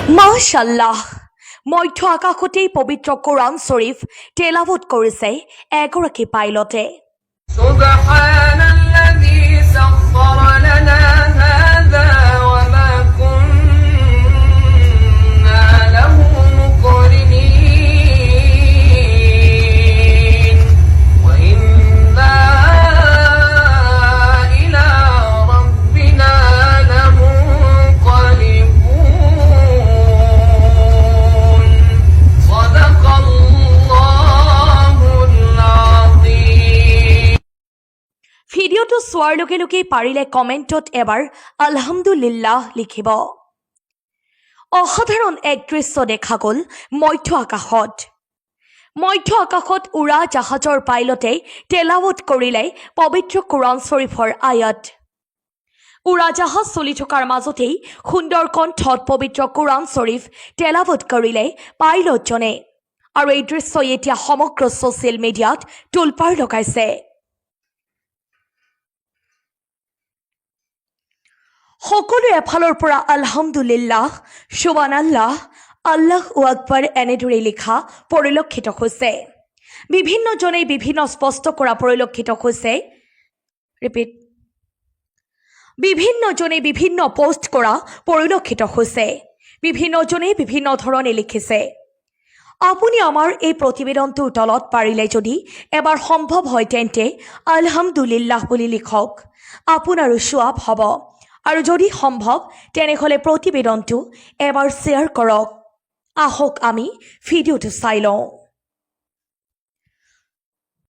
মাশাআল্লাহ, মধ্য আকাশতেই পবিত্ৰ কোৰাণ শ্বৰীফ তেলাৱত কৰিছে এগৰাকী পাইলটে। সুবহানাল্লাযী সাখখাৰা লানা হাযা ওয়া মা কুন্না লাহু মুকৰিনিন ওয়া ইন্না ইলা ৰাব্বিনা লামুনকালিবুন। সাদাকাল্লাহুল আযীম। ভিডিঅ'টো চোৱাৰ লগে লগেই পাৰিলে কমেণ্টত এবাৰ আলহামদুলিল্লাহ লিখিব। অসাধাৰণ এক দৃশ্য দেখা গ'ল মধ্য আকাশত। মধ্য আকাশত উৰা জাহাজৰ পাইলটে তেলাৱত কৰিলে পবিত্ৰ কোৰাণ শ্বৰীফৰ আয়াত। উৰাজাহাজ চলি থকাৰ মাজতেই সুন্দৰ কণ্ঠত পবিত্ৰ কোৰাণ শ্বৰীফ তেলাৱত কৰিলে পাইলটজনে, আৰু এই দৃশ্যই এতিয়া সমগ্ৰ ছ'চিয়েল মিডিয়াত তোলপাৰ লগাইছে। সকলো এফালৰ পৰা আলহামদুলিল্লাহ, সুবহানাল্লাহ, আল্লাহু আকবৰ এনেদৰে লিখা পৰিলক্ষিত হৈছে। বিভিন্নজনে বিভিন্ন স্পষ্ট কৰা পৰিলক্ষিত হৈছে। বিভিন্নজনে বিভিন্ন পোষ্ট কৰা পৰিলক্ষিত হৈছে। বিভিন্নজনে বিভিন্ন ধৰণে লিখিছে। আপুনি আমাৰ এই প্ৰতিবেদনটোৰ তলত পাৰিলে যদি এবাৰ সম্ভৱ হয় তেন্তে আলহামদুলিল্লাহ বুলি লিখক, আপোনাৰো সোৱাব হ'ব। আৰু যদি সম্ভৱ তেনেহ'লে প্ৰতিবেদনটো এবাৰ শ্বেয়াৰ কৰক। আহক আমি ভিডিঅ'টো চাই লওঁ।